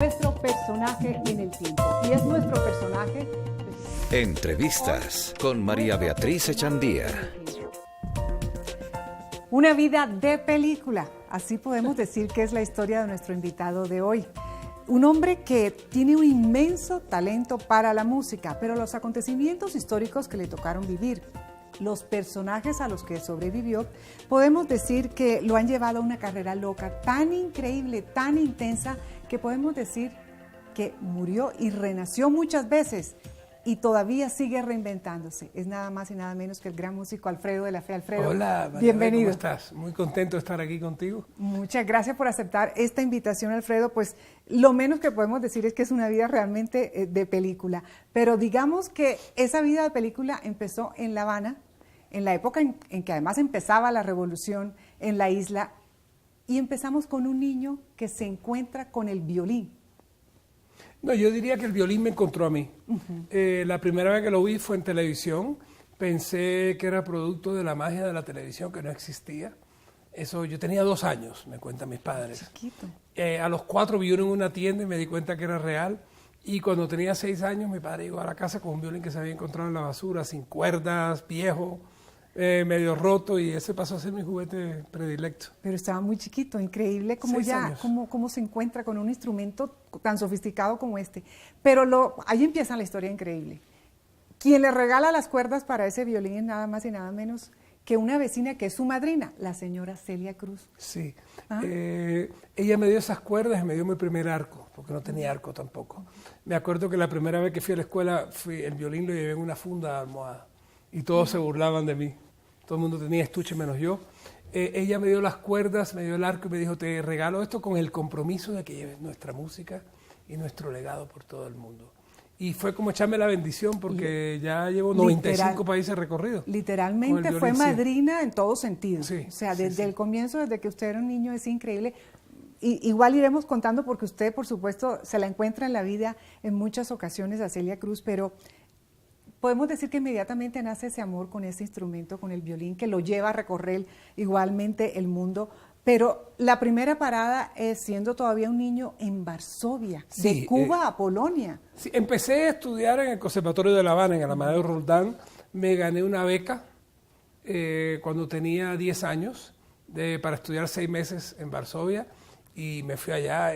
Nuestro personaje en el tiempo. Y es nuestro personaje. Entrevistas con María Beatriz Echandía. Una vida de película. Así podemos decir que es la historia de nuestro invitado de hoy. Un hombre que tiene un inmenso talento para la música, pero los acontecimientos históricos que le tocaron vivir, los personajes a los que sobrevivió, podemos decir que lo han llevado a una carrera loca, tan increíble, tan intensa, que podemos decir que murió y renació muchas veces y todavía sigue reinventándose. Es nada más y nada menos que el gran músico Alfredo de la Fe. Alfredo, hola, María, bienvenido. ¿Cómo estás? Muy contento de estar aquí contigo. Muchas gracias por aceptar esta invitación, Alfredo. Pues lo menos que podemos decir es que es una vida realmente de película. Pero digamos que esa vida de película empezó en La Habana, en la época en que además empezaba la revolución en la isla, y empezamos con un niño que se encuentra con el violín. No, yo diría que el violín me encontró a mí. La primera vez que lo vi fue en televisión. Pensé que era producto de la magia de la televisión, que no existía. Eso, yo tenía 2 años, me cuentan mis padres. Chiquito. A los 4 vi uno en una tienda y me di cuenta que era real. Y cuando tenía 6 años, mi padre llegó a la casa con un violín que se había encontrado en la basura, sin cuerdas, viejo, medio roto, y ese pasó a ser mi juguete predilecto. Pero estaba muy chiquito, increíble cómo cómo se encuentra con un instrumento tan sofisticado como este. Pero ahí empieza la historia increíble. Quien le regala las cuerdas para ese violín es nada más y nada menos que una vecina que es su madrina, la señora Celia Cruz. Sí, ella me dio esas cuerdas y me dio mi primer arco, porque no tenía arco tampoco. Me acuerdo que la primera vez que fui a la escuela, el violín lo llevé en una funda de almohada y todos se burlaban de mí. Todo el mundo tenía estuche menos yo. Ella me dio las cuerdas, me dio el arco y me dijo, te regalo esto con el compromiso de que lleves nuestra música y nuestro legado por todo el mundo. Y fue como echarme la bendición porque ya llevo 95 países recorridos. Literalmente fue madrina en todo sentido. Sí, o sea, desde el comienzo, desde que usted era un niño, es increíble. Y igual iremos contando porque usted, por supuesto, se la encuentra en la vida en muchas ocasiones a Celia Cruz, pero podemos decir que inmediatamente nace ese amor con ese instrumento, con el violín, que lo lleva a recorrer igualmente el mundo. Pero la primera parada es siendo todavía un niño en Varsovia, de Cuba a Polonia. Sí, empecé a estudiar en el Conservatorio de La Habana, en el Amadeo Roldán. Me gané una beca cuando tenía 10 años para estudiar 6 meses en Varsovia y me fui allá.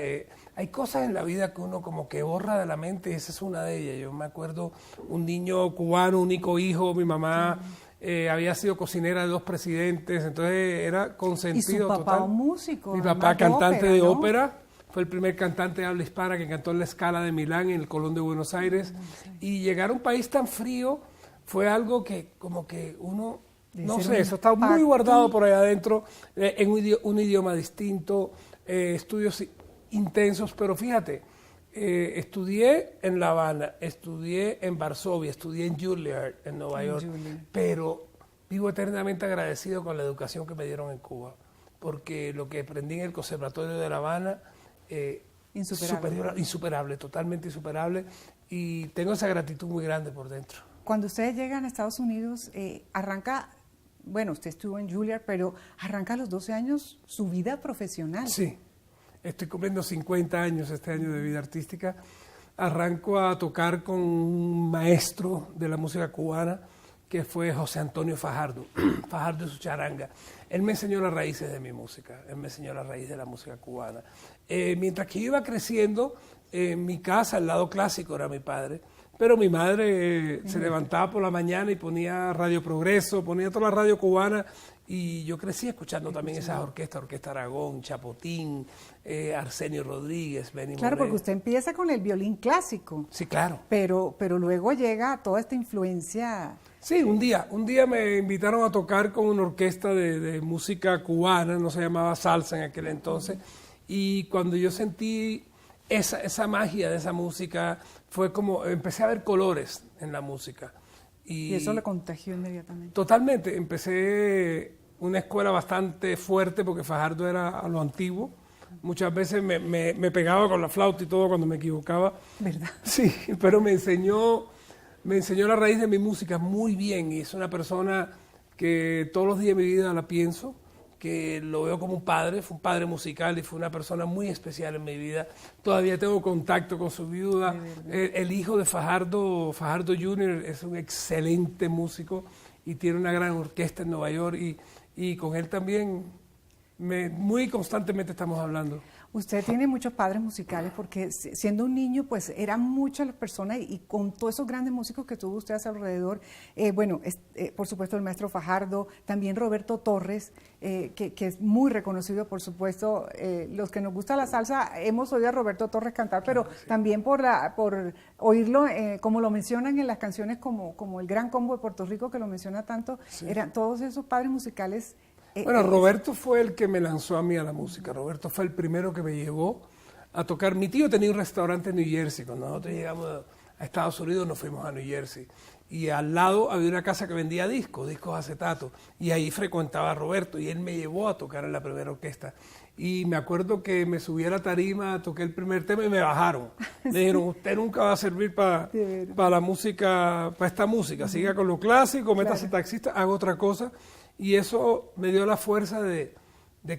Hay cosas en la vida que uno como que borra de la mente y esa es una de ellas. Yo me acuerdo un niño cubano, único hijo, mi mamá había sido cocinera de 2 presidentes, entonces era consentido total. ¿Y su papá un músico? Mi papá cantante de ópera, fue el primer cantante de habla hispana que cantó en la Scala de Milán, en el Colón de Buenos Aires. Y llegar a un país tan frío fue algo que como que uno, no sé, eso está muy guardado por allá adentro, en un idioma distinto, estudios intensos, pero fíjate, estudié en La Habana, estudié en Varsovia, estudié en Juilliard, en Nueva York, pero vivo eternamente agradecido con la educación que me dieron en Cuba, porque lo que aprendí en el Conservatorio de La Habana, insuperable, totalmente insuperable, y tengo esa gratitud muy grande por dentro. Cuando ustedes llegan a Estados Unidos, arranca, bueno, usted estuvo en Juilliard, pero arranca a los 12 años su vida profesional. Sí. Estoy cumpliendo 50 años este año de vida artística. Arranco a tocar con un maestro de la música cubana que fue José Antonio Fajardo, Fajardo y su charanga. Él me enseñó las raíces de mi música, él me enseñó las raíces de la música cubana. Mientras que yo iba creciendo, en mi casa, el lado clásico era mi padre, pero mi madre se levantaba por la mañana y ponía Radio Progreso, ponía toda la radio cubana, y yo crecí escuchando también esas orquestas, Orquesta Aragón, Chapotín, Arsenio Rodríguez, Benny Claro, Moré. porque usted empieza con el violín clásico. Sí, claro. Pero luego llega toda esta influencia. Sí, un día me invitaron a tocar con una orquesta de música cubana, no se llamaba salsa en aquel entonces, y cuando yo sentí esa magia de esa música, fue como, empecé a ver colores en la música. Y eso le contagió inmediatamente. Totalmente, empecé una escuela bastante fuerte porque Fajardo era a lo antiguo. Muchas veces me pegaba con la flauta y todo cuando me equivocaba. ¿Verdad? Sí, pero me enseñó la raíz de mi música muy bien y es una persona que todos los días de mi vida la pienso, que lo veo como un padre, fue un padre musical y fue una persona muy especial en mi vida. Todavía tengo contacto con su viuda. El hijo de Fajardo, Fajardo Jr., es un excelente músico y tiene una gran orquesta en Nueva York y con él también muy constantemente estamos hablando. Usted tiene muchos padres musicales porque siendo un niño pues eran muchas las personas y con todos esos grandes músicos que tuvo usted a su alrededor, por supuesto el maestro Fajardo, también Roberto Torres, que es muy reconocido por supuesto, los que nos gusta la salsa hemos oído a Roberto Torres cantar, pero sí, también por oírlo, como lo mencionan en las canciones como el Gran Combo de Puerto Rico que lo menciona tanto, sí, eran todos esos padres musicales. Bueno, Roberto fue el que me lanzó a mí a la música. Roberto fue el primero que me llevó a tocar. Mi tío tenía un restaurante en New Jersey. Cuando nosotros llegamos a Estados Unidos nos fuimos a New Jersey. Y al lado había una casa que vendía discos acetatos. Y ahí frecuentaba a Roberto y él me llevó a tocar en la primera orquesta. Y me acuerdo que me subí a la tarima, toqué el primer tema y me bajaron. Me dijeron, usted nunca va a servir para la música, para esta música. Siga con lo clásico, métase taxista, haga otra cosa. Y eso me dio la fuerza de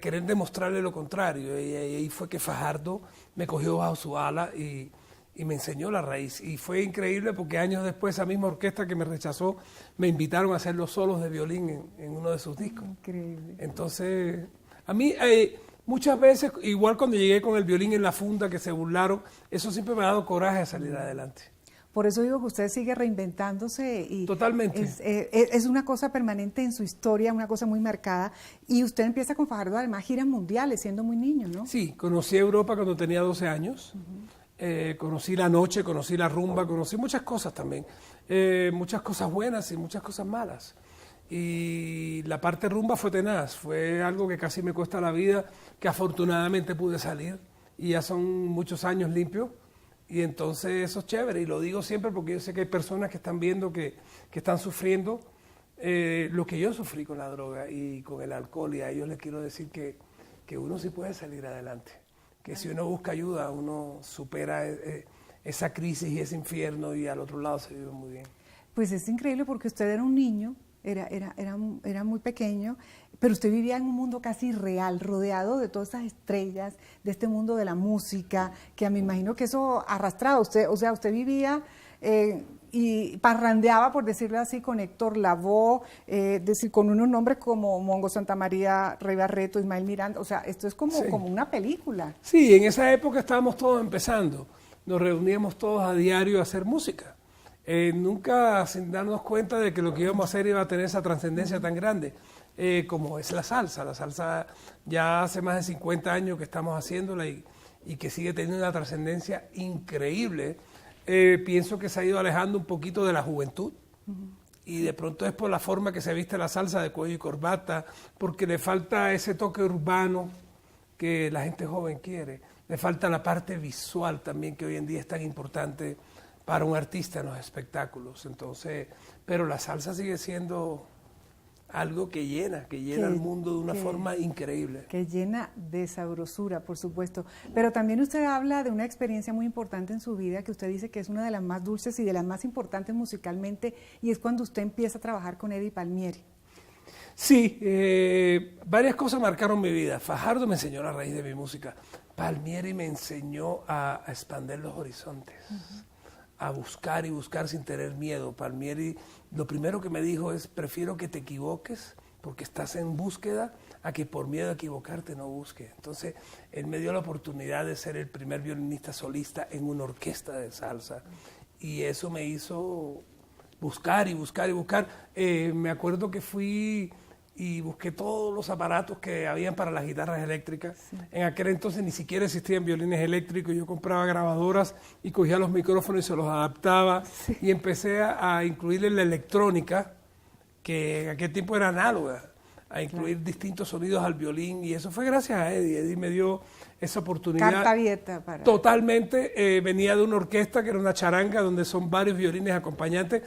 querer demostrarle lo contrario. Y ahí fue que Fajardo me cogió bajo su ala y me enseñó la raíz. Y fue increíble porque años después esa misma orquesta que me rechazó me invitaron a hacer los solos de violín en uno de sus discos. Increíble. Entonces, a mí muchas veces, igual cuando llegué con el violín en la funda que se burlaron, eso siempre me ha dado coraje de salir adelante. Por eso digo que usted sigue reinventándose y totalmente. Es una cosa permanente en su historia, una cosa muy marcada. Y usted empieza con Fajardo, además, giras mundiales, siendo muy niño, ¿no? Sí, conocí Europa cuando tenía 12 años. Conocí la noche, conocí la rumba, conocí muchas cosas también. Muchas cosas buenas y muchas cosas malas. Y la parte rumba fue tenaz, fue algo que casi me cuesta la vida, que afortunadamente pude salir. Y ya son muchos años limpios. Y entonces eso es chévere, y lo digo siempre porque yo sé que hay personas que están viendo que están sufriendo lo que yo sufrí con la droga y con el alcohol, y a ellos les quiero decir que uno sí puede salir adelante, que si uno busca ayuda, uno supera esa crisis y ese infierno y al otro lado se vive muy bien. Pues es increíble porque usted era un niño, era muy pequeño, pero usted vivía en un mundo casi real, rodeado de todas esas estrellas, de este mundo de la música, que me imagino que eso arrastraba usted, o sea, usted vivía y parrandeaba, por decirlo así, con Héctor Lavoe, con unos nombres como Mongo Santamaría, Rey Barreto, Ismael Miranda, o sea, esto es como una película. Sí, en esa época estábamos todos empezando, nos reuníamos todos a diario a hacer música. Nunca sin darnos cuenta de que lo que íbamos a hacer iba a tener esa trascendencia tan grande como es la salsa. La salsa ya hace más de 50 años que estamos haciéndola y que sigue teniendo una trascendencia increíble. Pienso que se ha ido alejando un poquito de la juventud y de pronto es por la forma que se viste la salsa de cuello y corbata, porque le falta ese toque urbano que la gente joven quiere. Le falta la parte visual también que hoy en día es tan importante para un artista en los espectáculos. Entonces, pero la salsa sigue siendo algo que llena el mundo de una forma increíble. Que llena de sabrosura, por supuesto. Pero también usted habla de una experiencia muy importante en su vida, que usted dice que es una de las más dulces y de las más importantes musicalmente, y es cuando usted empieza a trabajar con Eddie Palmieri. Sí, varias cosas marcaron mi vida. Fajardo me enseñó la raíz de mi música. Palmieri me enseñó a expandir los horizontes. A buscar y buscar sin tener miedo. Palmieri lo primero que me dijo es: prefiero que te equivoques porque estás en búsqueda a que por miedo a equivocarte no busques. Entonces él me dio la oportunidad de ser el primer violinista solista en una orquesta de salsa y eso me hizo buscar y buscar y buscar. Me acuerdo que fui y busqué todos los aparatos que habían para las guitarras eléctricas. Sí. En aquel entonces ni siquiera existían violines eléctricos, yo compraba grabadoras y cogía los micrófonos y se los adaptaba y empecé a incluirle la electrónica, que en aquel tiempo era análoga, a incluir distintos sonidos al violín, y eso fue gracias a Eddie. Eddie me dio esa oportunidad. Carta abierta para... Totalmente, venía de una orquesta que era una charanga donde son varios violines acompañantes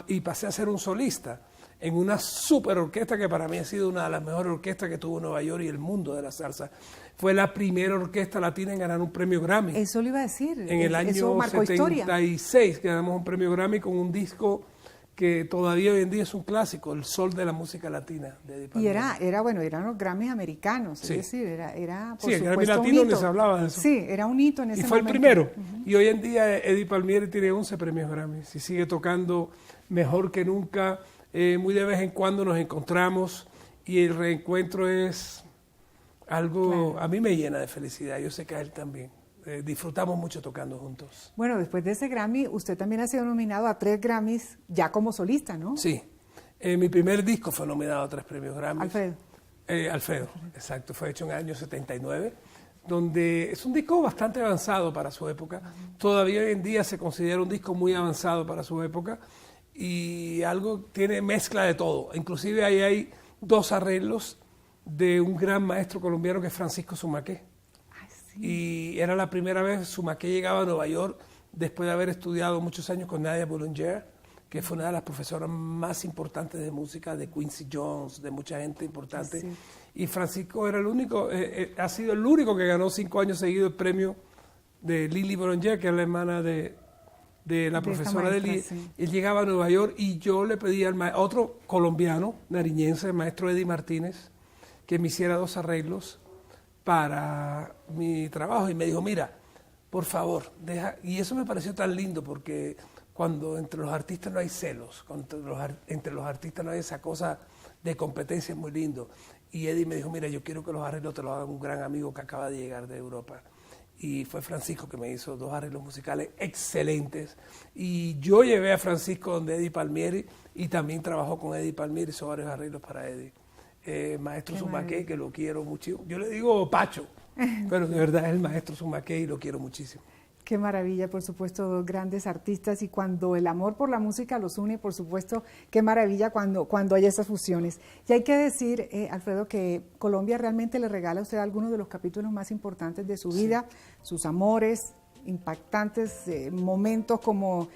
y pasé a ser un solista en una super orquesta que para mí ha sido una de las mejores orquestas que tuvo Nueva York y el mundo de la salsa. Fue la primera orquesta latina en ganar un premio Grammy. Eso le iba a decir. En el año 76 ganamos un premio Grammy con un disco que todavía hoy en día es un clásico, el sol de la música latina de Eddie Y Palmieri. eran los Grammys americanos, Sí. es decir, era por Sí, el Grammy supuesto, un latino hito. les hablaba de eso. Sí, era un hito en ese Y fue momento. el primero. Y hoy en día Eddie Palmieri tiene 11 premios Grammys y sigue tocando mejor que nunca. Muy de vez en cuando nos encontramos y el reencuentro es algo, a mí me llena de felicidad, yo sé que a él también. Disfrutamos mucho tocando juntos. Bueno, después de ese Grammy, usted también ha sido nominado a 3 Grammys ya como solista, ¿no? Sí, mi primer disco fue nominado a 3 premios Grammys. Alfredo. Alfredo, exacto, fue hecho en el año 79, donde es un disco bastante avanzado para su época. Todavía hoy en día se considera un disco muy avanzado para su época y algo tiene mezcla de todo. Inclusive ahí hay 2 arreglos de un gran maestro colombiano que es Francisco Zumaqué. Ay, sí. Y era la primera vez Zumaqué llegaba a Nueva York después de haber estudiado muchos años con Nadia Boulanger, que fue una de las profesoras más importantes de música, de Quincy Jones, de mucha gente importante. Sí. Y Francisco era el único, ha sido el único que ganó 5 años seguidos el premio de Lily Boulanger, que es la hermana de la profesora de Lily. Sí. Él llegaba a Nueva York y yo le pedí al otro colombiano, nariñense, el maestro Eddie Martínez, que me hiciera 2 arreglos para mi trabajo. Y me dijo, mira, por favor, deja. Y eso me pareció tan lindo porque cuando entre los artistas no hay celos, cuando entre los artistas no hay esa cosa de competencia, es muy lindo. Y Eddie me dijo, mira, yo quiero que los arreglos te los haga un gran amigo que acaba de llegar de Europa. Y fue Francisco que me hizo 2 arreglos musicales excelentes. Y yo llevé a Francisco donde Eddie Palmieri y también trabajó con Eddie Palmieri, hizo varios arreglos para Eddie. Maestro Zumaqué, que lo quiero mucho. Yo le digo Pacho, pero de verdad es el maestro Zumaqué y lo quiero muchísimo. Qué maravilla, por supuesto, 2 grandes artistas y cuando el amor por la música los une, por supuesto, qué maravilla cuando hay esas fusiones. Y hay que decir, Alfredo, que Colombia realmente le regala a usted algunos de los capítulos más importantes de su vida, sus amores, impactantes momentos como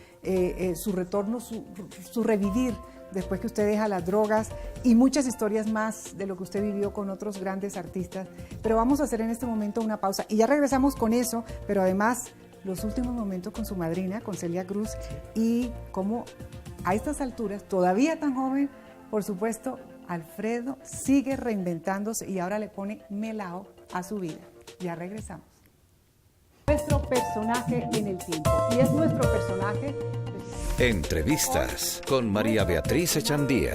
su retorno, su revivir después que usted deja las drogas y muchas historias más de lo que usted vivió con otros grandes artistas. Pero vamos a hacer en este momento una pausa y ya regresamos con eso, pero además los últimos momentos con su madrina, con Celia Cruz, y cómo a estas alturas, todavía tan joven, por supuesto, Alfredo sigue reinventándose y ahora le pone melao a su vida. Ya regresamos. Nuestro personaje en el tiempo, y es nuestro personaje... Entrevistas con María Beatriz Echandía.